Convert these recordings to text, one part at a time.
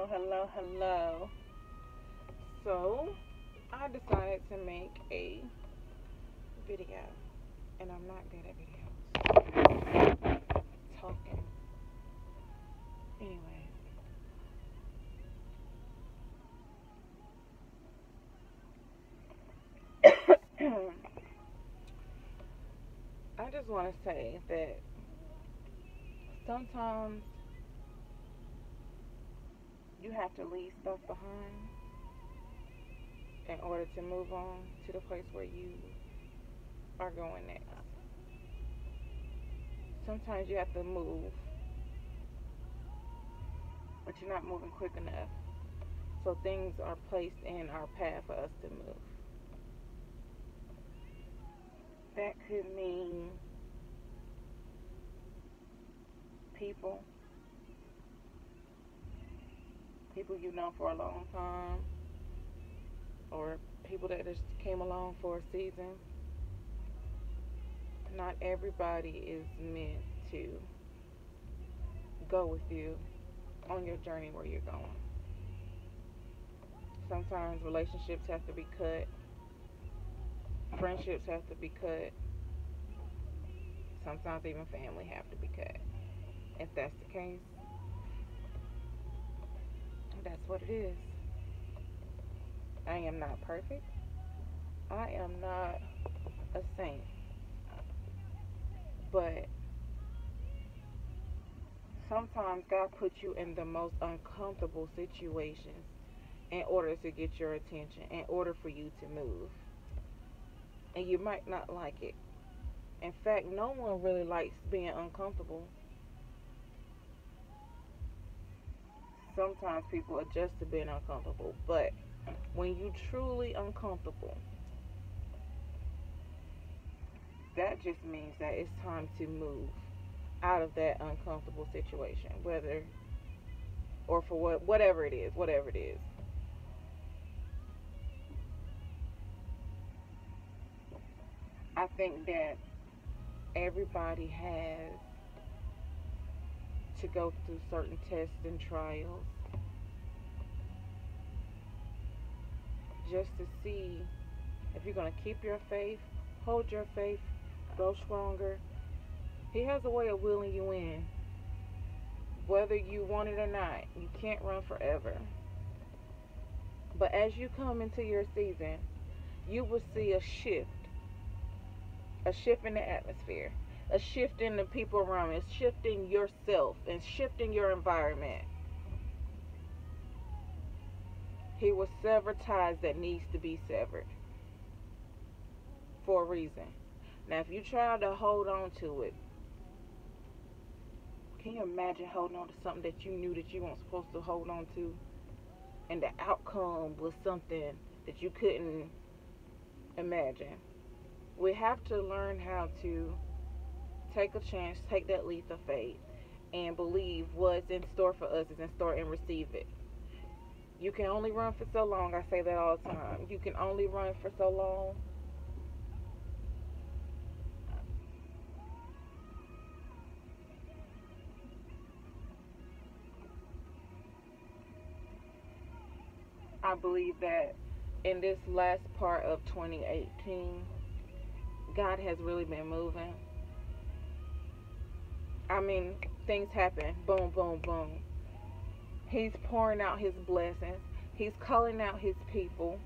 Hello. So, I decided to make a video, and I'm not good at videos. Talking. Anyway, I just want to say that sometimes you have to leave stuff behind in order to move on to the place where you are going next. Sometimes you have to move, but you're not moving quick enough. So things are placed in our path for us to move. That could mean people, people you know for a long time, or people that just came along for a season. Not everybody is meant to go with you on your journey where you're going. Sometimes relationships have to be cut, friendships have to be cut, sometimes even family have to be cut. If that's the case, that's what it is. I am not perfect. I am not a saint. But sometimes God puts you in the most uncomfortable situations in order to get your attention, in order for you to move. And you might not like it. In fact, no one really likes being uncomfortable. Sometimes people adjust to being uncomfortable, but when you truly uncomfortable, that just means that it's time to move out of that uncomfortable situation, whether or for whatever it is. I think that everybody has to go through certain tests and trials just to see if you're going to keep your faith, hold your faith, grow stronger. He has a way of wheeling you in, whether you want it or not. You can't run forever. But as you come into your season, you will see a shift in the atmosphere, a shift in the people around you, a shift in yourself, and shifting your environment. He will sever ties that needs to be severed for a reason. Now, if you try to hold on to it, can you imagine holding on to something that you knew that you weren't supposed to hold on to, and the outcome was something that you couldn't imagine? We have to learn how to take a chance, take that leap of faith, and believe what's in store for us is in store and receive it. You can only run for so long. I say that all the time. You can only run for so long. I believe that in this last part of 2018, God has really been moving. I mean, things happen. Boom, boom, boom. He's pouring out his blessings. He's calling out his people.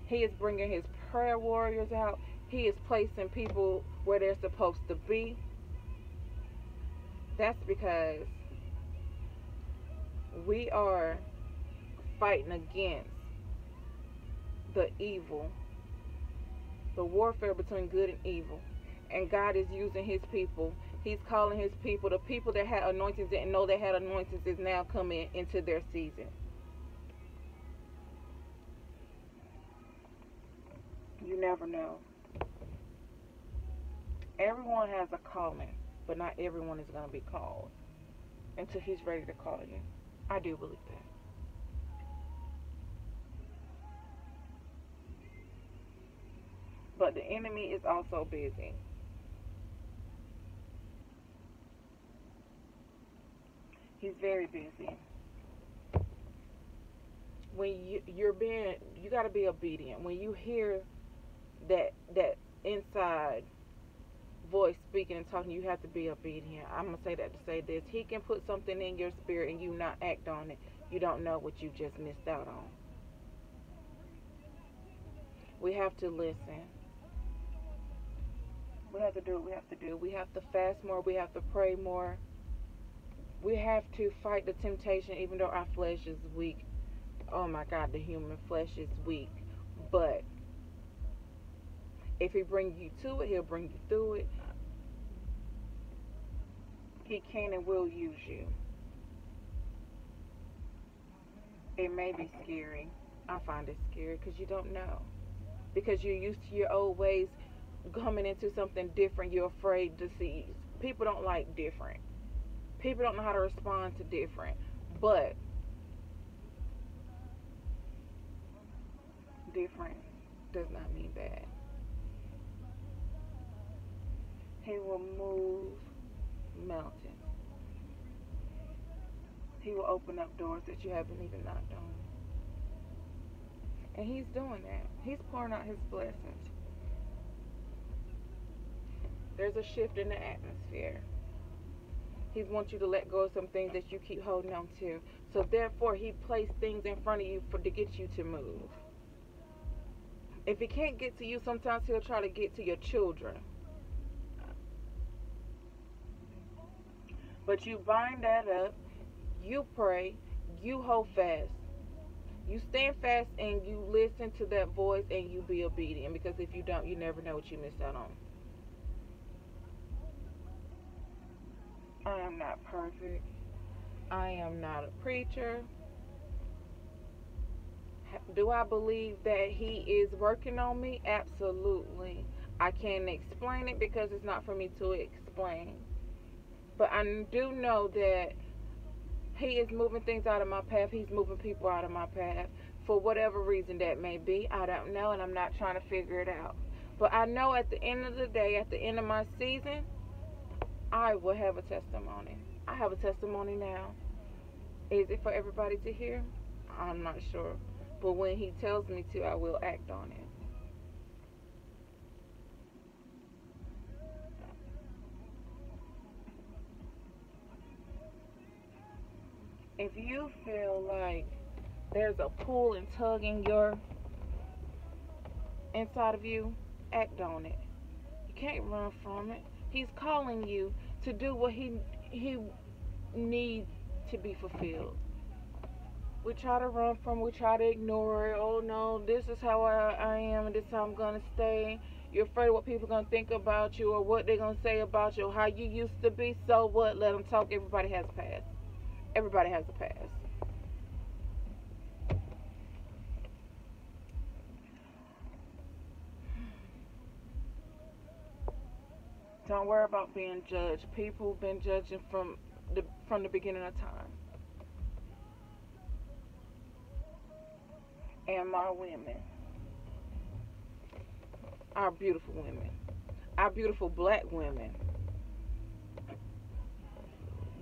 He is bringing his prayer warriors out. He is placing people where they're supposed to be. That's because we are fighting against the evil, the warfare between good and evil. And God is using his people. He's calling his people. The people that had anointings didn't know they had anointings is now coming into their season. You never know. Everyone has a calling, but not everyone is going to be called until he's ready to call you. I do believe that. But the enemy is also busy. He's very busy. when you got to be obedient. When you hear that inside voice speaking and talking, you have to be obedient. I'm gonna say that to say this: he can put something in your spirit and you not act on it. You don't know what you just missed out on. We have to listen. We have to do what we have to do. We have to fast more. We have to pray more. We have to fight the temptation, even though our flesh is weak. Oh my God, the human flesh is weak. But if he brings you to it, he'll bring you through it. He can and will use you. It may be scary. I find it scary because you don't know. Because you're used to your old ways, coming into something different, you're afraid to see. People don't like different. People don't know how to respond to different. But different does not mean bad. He will move mountains. He will open up doors that you haven't even knocked on. And he's doing that. He's pouring out his blessings. There's a shift in the atmosphere. He wants you to let go of some things that you keep holding on to. So therefore, he placed things in front of you to get you to move. If he can't get to you, sometimes he'll try to get to your children. But you bind that up. You pray. You hold fast. You stand fast and you listen to that voice and you be obedient. Because if you don't, you never know what you missed out on. I am not perfect. I am not a preacher. Do I believe that he is working on me? Absolutely. I can't explain it because it's not for me to explain. But I do know that he is moving things out of my path. He's moving people out of my path. For whatever reason that may be, I don't know, and I'm not trying to figure it out. But I know at the end of the day, at the end of my season, I will have a testimony. I have a testimony now. Is it for everybody to hear? I'm not sure. But when he tells me to, I will act on it. If you feel like there's a pull and tug in your inside of you, act on it. You can't run from it. He's calling you to do what he needs to be fulfilled. We try to run from, we try to ignore it. Oh no, this is how I am, and this is how I'm going to stay. You're afraid of what people are going to think about you or what they're going to say about you or how you used to be. So what? Let them talk. Everybody has a past. Everybody has a past. Don't worry about being judged. People have been judging from the beginning of time. And my women, our beautiful women, our beautiful black women.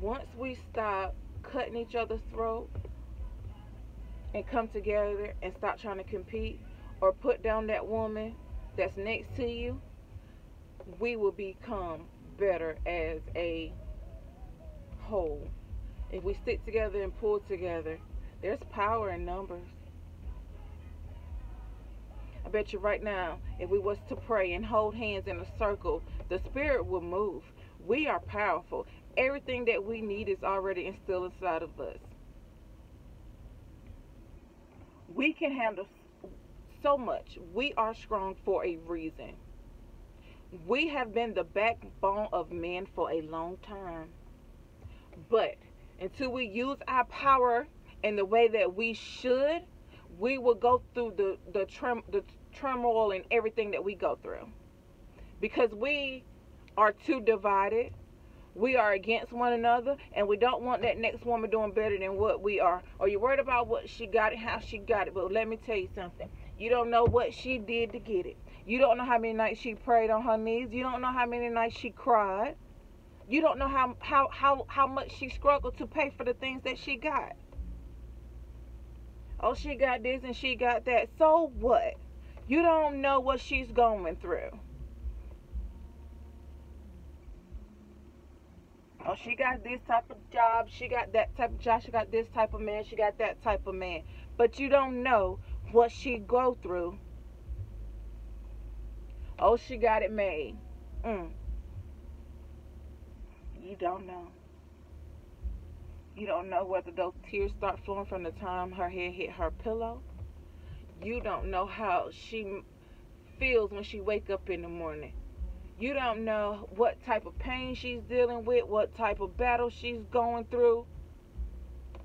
Once we stop cutting each other's throat and come together and stop trying to compete or put down that woman that's next to you, we will become better as a whole. If we stick together and pull together, there's power in numbers. I bet you right now, if we was to pray and hold hands in a circle, the spirit will move. We are powerful. Everything that we need is already instilled inside of us. We can handle so much. We are strong for a reason. We have been the backbone of men for a long time. But until we use our power in the way that we should, we will go through the turmoil and everything that we go through. Because we are too divided. We are against one another, and we don't want that next woman doing better than what we are. Or you're worried about what she got and how she got it. But let me tell you something. You don't know what she did to get it. You don't know how many nights she prayed on her knees. You don't know how many nights she cried. You don't know how much she struggled to pay for the things that she got. Oh, she got this and she got that. So what? You don't know what she's going through. Oh, she got this type of job. She got that type of job. She got this type of man. She got that type of man. But you don't know what she go through. Oh, she got it made. Mm. You don't know. You don't know whether those tears start flowing from the time her head hit her pillow. You don't know how she feels when she wake up in the morning. You don't know what type of pain she's dealing with, what type of battle she's going through.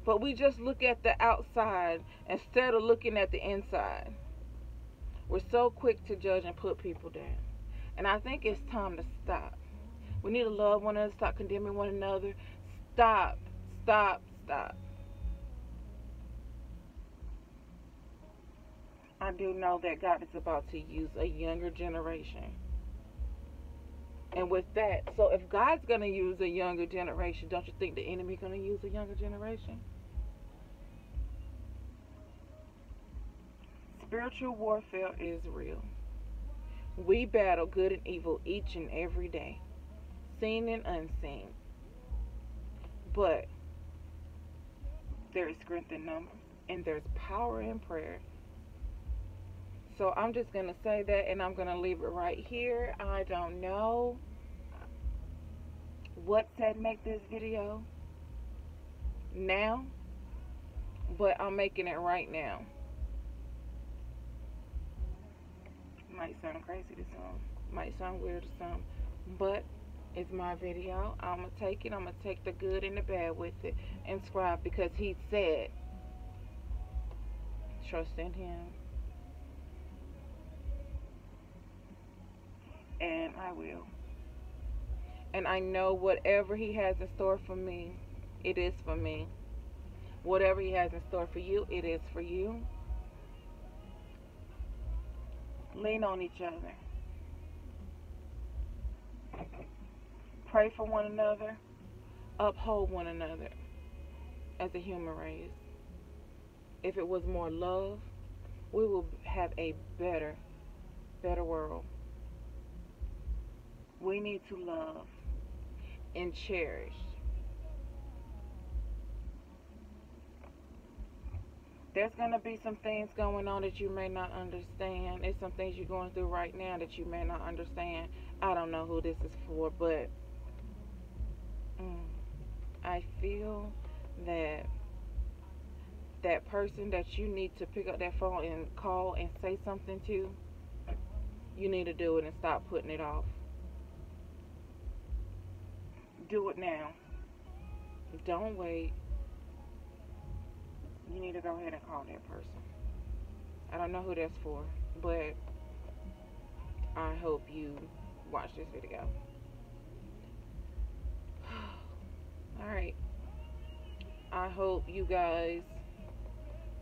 But we just look at the outside instead of looking at the inside. We're so quick to judge and put people down. And I think it's time to stop. We need to love one another, stop condemning one another. Stop, stop, stop. I do know that God is about to use a younger generation. And with that, so if God's going to use a younger generation, don't you think the enemy going to use a younger generation? Spiritual warfare is real. We battle good and evil each and every day, seen and unseen. But there is strength in numbers, and there's power in prayer. So I'm just going to say that, and I'm going to leave it right here. I don't know what said make this video now, but I'm making it right now. Might sound crazy to some, might sound weird to some, but it's my video. I'm going to take it. I'm going to take the good and the bad with it and subscribe, because he said, trust in him. And I will. And I know whatever he has in store for me, it is for me. Whatever he has in store for you, it is for you. Lean on each other. Pray for one another. Uphold one another as a human race. If it was more love, we will have a better world. We need to love and cherish. There's going to be some things going on that you may not understand. There's some things you're going through right now that you may not understand. I don't know who this is for, but I feel that that person that you need to pick up that phone and call and say something to, you need to do it and stop putting it off. Do it now. Don't wait. You need to go ahead and call that person. I don't know who that's for, but I hope you watch this video. Alright. I hope you guys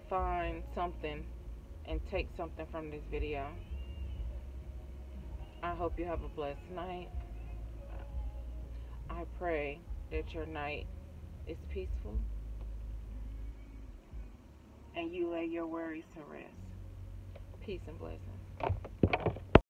find something and take something from this video. I hope you have a blessed night. I pray that your night is peaceful and you lay your worries to rest. Peace and blessings.